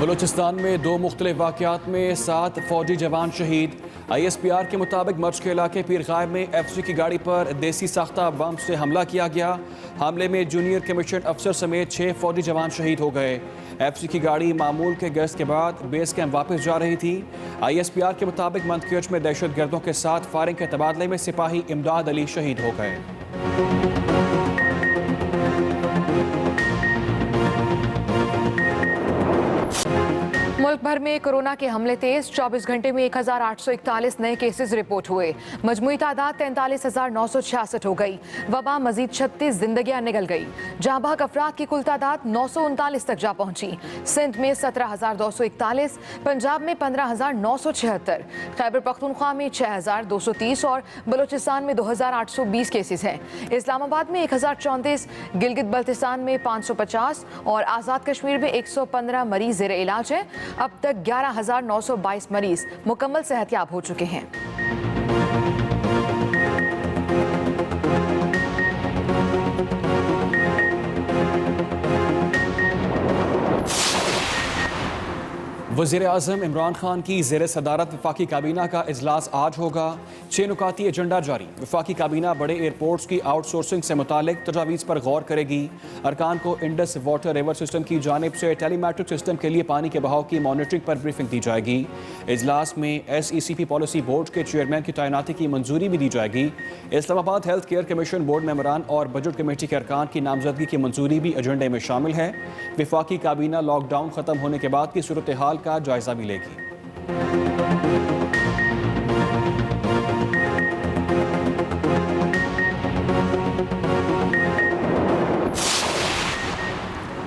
बलूचिस्तान में दो मुख्तलिफ वाक़यात में 7 फौजी जवान शहीद। ISPR के मुताबिक मर्च के इलाके पीर गायब में FC की गाड़ी पर देसी साख्ता बम से हमला किया गया। हमले में जूनियर कमीशन अफसर समेत 6 फौजी जवान शहीद हो गए। FC की गाड़ी मामूल के गश्त के बाद बेस कैंप वापस जा रही थी। ISPR के मुताबिक मंदकच में दहशत गर्दों के साथ फायरिंग के तबादले में सिपाही इमदाद अली शहीद हो गए। मुल्क भर में कोरोना के हमले तेज। 24 घंटे में 1841 नए केसेस रिपोर्ट हुए। मजमूई तादाद 43,966 हो गई। वबा मजीद 36 जिंदगियां निगल गई। जहां भाग अफराद की कुल तादाद 939 तक जा पहुंची। सिंध में 17,241, पंजाब में 15,976, खैबर पख्तूनख्वा में 6,230 और बलूचिस्तान में 2,820 केसेस हैं। इस्लामाबाद में 1,034, गिलगित बल्तिस्तान में 550 और आज़ाद कश्मीर में 115 मरीज ज़ेर इलाज हैं। अब तक 11,922 मरीज मुकम्मल सेहतयाब हो चुके हैं। वज़ीर आज़म इमरान खान की ज़ेर सदारत वफाकी काबीना का इजलास आज होगा। 6 नुकाती एजेंडा जारी। वफाकी काबीना बड़े एयरपोर्ट्स की आउटसोर्सिंग से मुतालिक तजावीज़ पर गौर करेगी। अरकान को इंडस वाटर रिवर सिस्टम की जानिब से टेलीमेट्रिक सिस्टम के लिए पानी के बहाव की मॉनिटरिंग पर ब्रीफिंग दी जाएगी। इजलास में SECP पॉलिसी बोर्ड के चेयरमैन की तैनाती की मंजूरी भी दी जाएगी। Islamabad health care commission board मेंबरान और बजट कमेटी के अरकान की नामजदगी की मंजूरी भी एजेंडे में शामिल है। वफाकी काबीना लॉकडाउन ख़त्म होने के बाद की सूरत हाल का जायजा भी लेगी।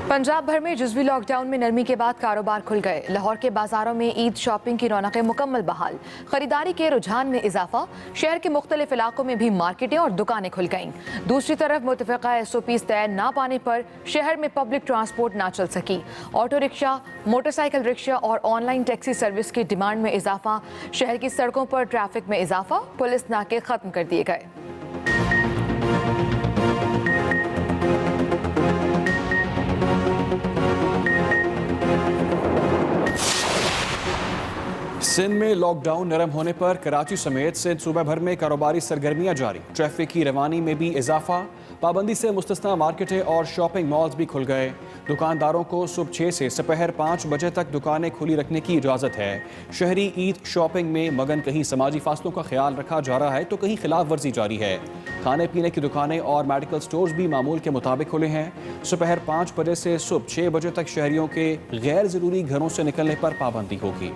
पंजाब भर में जुज़वी लॉकडाउन में नरमी के बाद कारोबार खुल गए। लाहौर के बाजारों में ईद शॉपिंग की रौनकें मुकम्मल बहाल। खरीदारी के रुझान में इजाफा। शहर के मुख्तलिफ इलाकों में भी मार्केटें और दुकानें खुल गईं। दूसरी तरफ मुतफ़िक़ा SOPs तय ना पाने पर शहर में पब्लिक ट्रांसपोर्ट ना चल सकी। ऑटो रिक्शा, मोटरसाइकिल रिक्शा और ऑनलाइन टैक्सी सर्विस की डिमांड में इजाफा। शहर की सड़कों पर ट्रैफिक में इजाफा। पुलिस नाके खत्म कर दिए गए। सिंध में लॉकडाउन नरम होने पर कराची समेत सिंध सूबा भर में कारोबारी सरगर्मियां जारी। ट्रैफिक की रवानी में भी इजाफा। पाबंदी से मुस्तस्ना मार्केटें और शॉपिंग मॉल्स भी खुल गए। दुकानदारों को सुबह 6 से दोपहर 5 बजे तक दुकानें खुली रखने की इजाज़त है। शहरी ईद शॉपिंग में मगन। कहीं समाजी फासलों का ख्याल रखा जा रहा है तो कहीं खिलाफ वर्जी जारी है। खाने पीने की दुकानें और मेडिकल स्टोर्स भी मामूल के मुताबिक खुले हैं। दोपहर 5 बजे से सुबह 6 बजे तक शहरियों के गैर ज़रूरी घरों से निकलने पर पाबंदी होगी।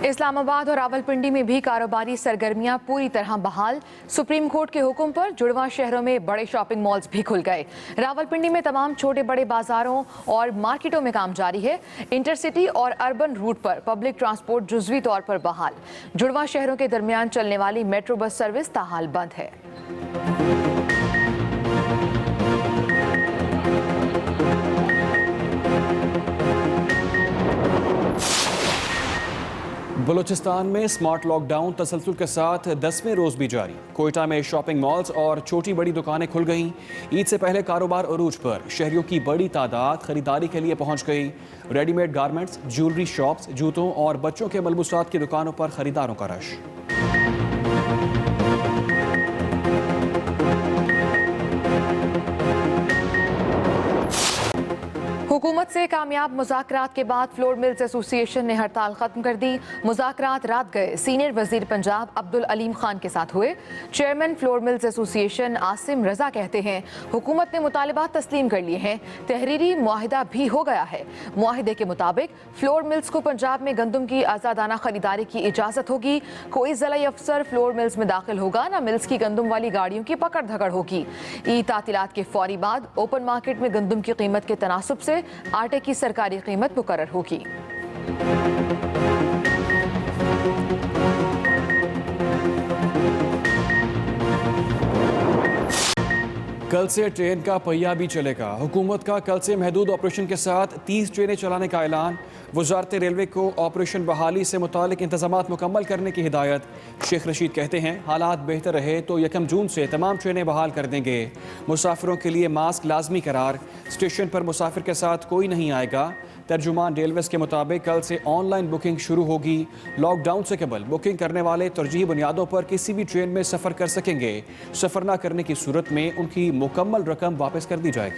इस्लामाबाद और रावलपिंडी में भी कारोबारी सरगर्मियां पूरी तरह बहाल। सुप्रीम कोर्ट के हुक्म पर जुड़वा शहरों में बड़े शॉपिंग मॉल्स भी खुल गए। रावलपिंडी में तमाम छोटे बड़े बाजारों और मार्केटों में काम जारी है। इंटरसिटी और अर्बन रूट पर पब्लिक ट्रांसपोर्ट जुज़वी तौर पर बहाल। जुड़वा शहरों के दरमियान चलने वाली मेट्रो बस सर्विस ताहाल बंद है। बलूचिस्तान में स्मार्ट लॉकडाउन तसलसल के साथ 10वें रोज़ भी जारी। कोयटा में शॉपिंग मॉल्स और छोटी बड़ी दुकानें खुल गईं। ईद से पहले कारोबार अरूज पर। शहरियों की बड़ी तादाद खरीदारी के लिए पहुंच गई। रेडीमेड गारमेंट्स, ज्वेलरी शॉप्स, जूतों और बच्चों के मलबूसात की दुकानों पर खरीदारों का रश। हुकूमत से कामयाब मुज़ाकरात के बाद फ्लोर मिल्स एसोसिएशन ने हड़ताल खत्म कर दी। मुज़ाकरात रात गए सीनियर वजीर पंजाब अब्दुल अलीम खान के साथ हुए। Chairman flour mills association Asim Raza कहते हैं हुकूमत ने मुतालिबात तस्लीम कर लिए हैं। तहरीरी मुआहिदा भी हो गया है। मुआहिदे के मुताबिक फ्लोर मिल्स को पंजाब में गंदम की आज़ादाना खरीदारी की इजाज़त होगी। कोई ज़िला अफसर फ्लोर मिल्स में दाखिल होगा न मिल्स की गंदम वाली गाड़ियों की पकड़ धकड़ होगी। ईद तातीलात के फौरी बाद ओपन मार्केट में गंदम की कीमत के तनासुब से आटे की सरकारी कीमत मुकर्रर होगी। कल से ट्रेन का पहिया भी चलेगा। हुकूमत का कल से महदूद ऑपरेशन के साथ 30 ट्रेनें चलाने का ऐलान। वजारत रेलवे को ऑपरेशन बहाली से मुतालिक इंतजामात मुकम्मल करने की हिदायत। शेख रशीद कहते हैं हालात बेहतर रहे तो 1 जून से तमाम ट्रेनें बहाल कर देंगे। मुसाफिरों के लिए मास्क लाजमी करार। स्टेशन पर मुसाफिर के साथ कोई नहीं आएगा। तर्जुमान रेलवेज़ के मुताबिक कल से ऑनलाइन बुकिंग शुरू होगी। लॉकडाउन से कबल बुकिंग करने वाले तरजीही बुनियादों पर किसी भी ट्रेन में सफ़र कर सकेंगे। सफ़र न करने की सूरत में उनकी मुकम्मल रकम वापस कर दी जाएगी।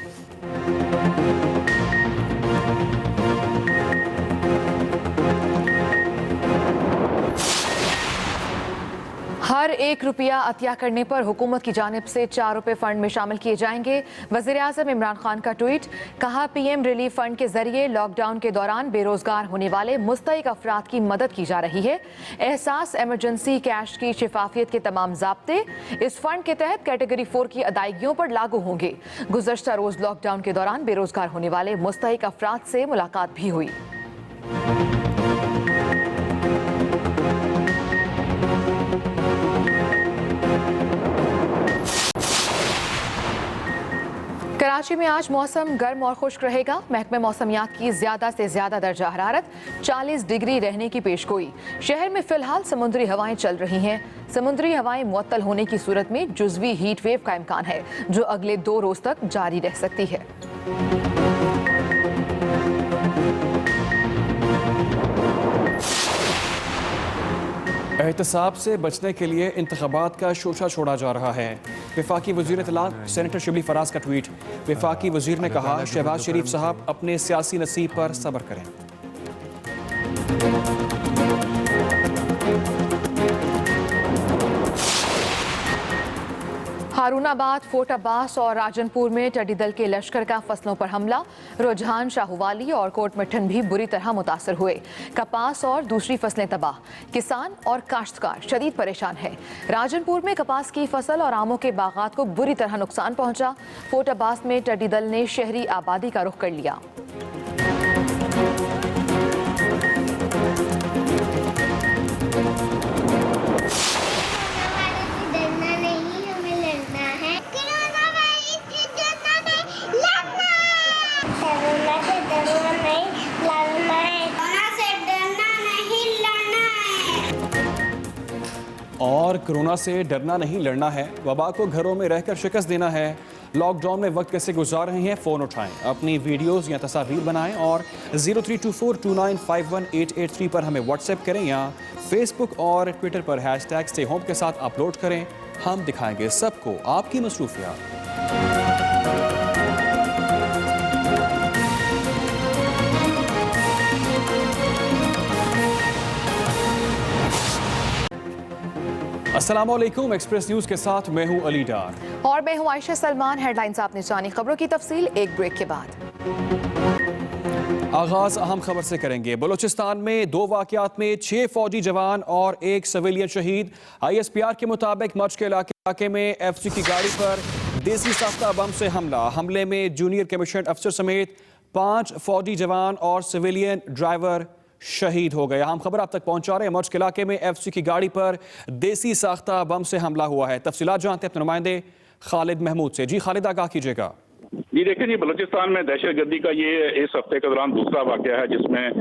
हर 1 रुपया अतिया करने पर हुकूमत की जानिब से 4 रुपये फंड में शामिल किए जाएंगे। वज़ीर-ए-आज़म इमरान खान का ट्वीट। कहा पीएम रिलीफ फंड के जरिए लॉकडाउन के दौरान बेरोजगार होने वाले मुस्तहिक अफराद की मदद की जा रही है। एहसास इमरजेंसी कैश की शिफाफियत के तमाम ज़ाब्ते इस फंड के तहत कैटेगरी 4 की अदायगियों पर लागू होंगे। गुज़श्ता रोज़ लॉकडाउन के दौरान बेरोजगार होने वाले मुस्तहिक अफराद से मुलाकात भी हुई। कराची में आज मौसम गर्म और खुश्क रहेगा। महकमे मौसमियात की ज्यादा से ज्यादा दर्जा हरारत 40 डिग्री रहने की पेशगोई। शहर में फिलहाल समुद्री हवाएं चल रही हैं। समुद्री हवाएं मुअत्तल होने की सूरत में जुज़वी हीट वेव का इम्कान है जो अगले 2 रोज तक जारी रह सकती है। एहतसाब से बचने के लिए इंतखाबात का शोशा छोड़ा जा रहा है। वफाकी वज़ीर इत्तलात सेनेटर शिबली फराज का ट्वीट। वफाकी वज़ीर ने कहा शहबाज शरीफ साहब अपने सियासी नसीब पर सब्र करें। हारूनाबाद, फोर्ट अब्बास और राजनपुर में टिड्डी दल के लश्कर का फसलों पर हमला। रुझान, शाहवाली और कोट मिठन भी बुरी तरह मुतासर हुए। कपास और दूसरी फसलें तबाह। किसान और काश्तकार शदीद परेशान है। राजनपुर में कपास की फसल और आमों के बागात को बुरी तरह नुकसान पहुंचा। फोर्ट अब्बास में टिड्डी दल ने शहरी आबादी का रुख कर लिया। और कोरोना से डरना नहीं लड़ना है। वबा को घरों में रहकर शिकस्त देना है। लॉकडाउन में वक्त कैसे गुजार रहे हैं फ़ोन उठाएं, अपनी वीडियोस या तस्वीर बनाएं और 0324295188 पर हमें व्हाट्सएप करें या फेसबुक और ट्विटर पर हैशटैग स्टे होम के साथ अपलोड करें। हम दिखाएंगे सबको आपकी मसरूफियात। अस्सलामुअलैकुम, एक्सप्रेस न्यूज के साथ मैं हूं अली डार और मैं हूं आयशा सलमान। हेडलाइंस आपने जानी, खबरों की तफसील एक ब्रेक के बाद। आगाज अहम खबर से करेंगे। बलूचिस्तान में 2 वाकयात में 6 फौजी जवान और 1 सिविलियन शहीद। ISPR के मुताबिक मच के इलाके में FC की गाड़ी पर देसी साख्ता बम से हमला। हमले में जूनियर कमीशन अफसर समेत 5 फौजी जवान और सिविलियन ड्राइवर शहीद हो गए। अहम खबर आप तक पहुंचा रहे हैं। मच के इलाके में FC की गाड़ी पर देसी साख्ता बम से हमला हुआ है। तफसीलात जानते हैं अपने नुमाइंदे खालिद महमूद से। जी खालिद, आगाह कीजिएगा। जी देखिए जी, बलूचिस्तान में दहशतगर्दी का ये इस हफ्ते के दौरान दूसरा वाकया है जिसमें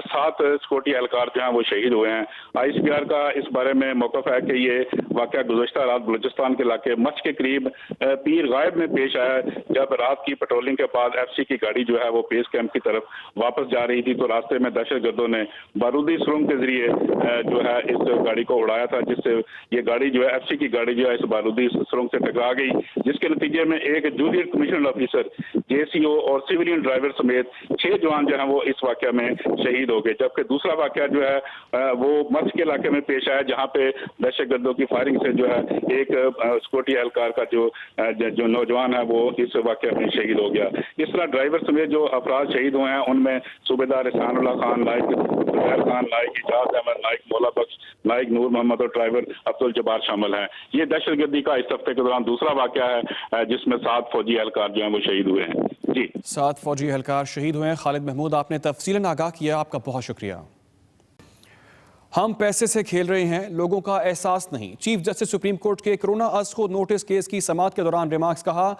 7 सिक्योरिटी एहलकार जो हैं वो शहीद हुए हैं। ISPR का इस बारे में मौक़िफ़ है कि ये वाकया गुज़श्ता रात बलूचिस्तान के इलाके मच के करीब पीर गायब में पेश आया। जब रात की पेट्रोलिंग के बाद FC की गाड़ी जो है वो बेस कैंप की तरफ वापस जा रही थी तो रास्ते में दहशतगर्दों ने बारूदी सुरंग के जरिए जो है इस गाड़ी को उड़ाया था, जिससे ये गाड़ी जो है FC की गाड़ी जो है इस बारूदी सुरंग से टकरा गई, जिसके नतीजे में एक जूनियर कमीशनर ऑफिसर, JCO और सिविलियन ड्राइवर समेत 6 जवान जो है वो इस वाकया में शहीद हो गए। जबकि दूसरा वाकया जो है वो मच के इलाके में पेश आया जहां पे दहशतगर्दों की फायरिंग से जो है एक सिक्योरिटी एहलकार का जो नौजवान है वो इस वाकया में शहीद हो गया। इस तरह ड्राइवर समेत जो अफराद शहीद हुए हैं उनमें सूबेदार एहसानुल्लाह खान, नाइक जुबैर खान, नाइक इजाज अहमद, नाइक मौला बख्श, नाइक नूर मोहम्मद और ड्राइवर अब्दुल जब्बार शामिल हैं। ये दहशतगर्दी का इस हफ्ते के दौरान दूसरा वाकया है जिसमें 7 फौजी एहलकार जो हैं वो शहीद हुए हैं। जी, 7 फौजी एहलकार शहीद हुए हैं। खालिद महमूद, आपने तफसीलन आगाह किया, आपका बहुत शुक्रिया। हम पैसे से खेल रहे हैं, लोगों का एहसास नहीं। चीफ जस्टिस सुप्रीम कोर्ट के कोरोना अज़ नोटिस केस की समाअत के दौरान रिमार्क्स कहा,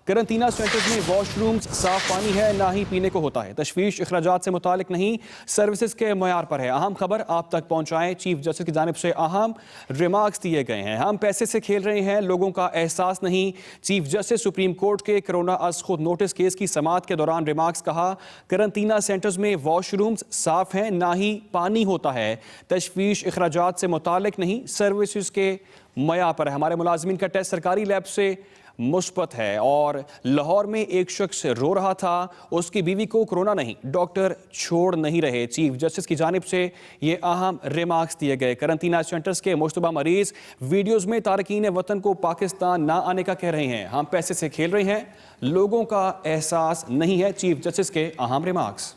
करंटीना सेंटर्स में वॉशरूम्स साफ पानी है, ना ही पीने को होता है। तशवीश अखराजात से मुतालिक नहीं, सर्विसेज के मयार पर है। अहम खबर आप तक पहुंचाएं। चीफ जस्टिस की जानिब से अहम रिमार्क्स दिए गए हैं। हम पैसे से खेल रहे हैं, लोगों का एहसास नहीं। चीफ जस्टिस सुप्रीम कोर्ट के कोरोना अज़ नोटिस केस की समाअत के दौरान रिमार्क्स कहा, करंटीना सेंटर्स में वॉशरूम्स साफ हैं, ना ही पानी होता है। तशवीश अखराजात से मुतालिक नहीं, सर्विसेज के मयार पर है। हमारे मुलाजमीन का टेस्ट सरकारी लैब से मुस्बत है और लाहौर में एक शख्स रो रहा था, उसकी बीवी को कोरोना नहीं, डॉक्टर छोड़ नहीं रहे। चीफ जस्टिस की जानिब से ये अहम रिमार्क्स दिए गए। करंटीना सेंटर्स के मुश्तबा मरीज वीडियोस में तारकीन वतन को पाकिस्तान ना आने का कह रहे हैं। हम पैसे से खेल रहे हैं, लोगों का एहसास नहीं है। चीफ जस्टिस के अहम रिमार्क्स।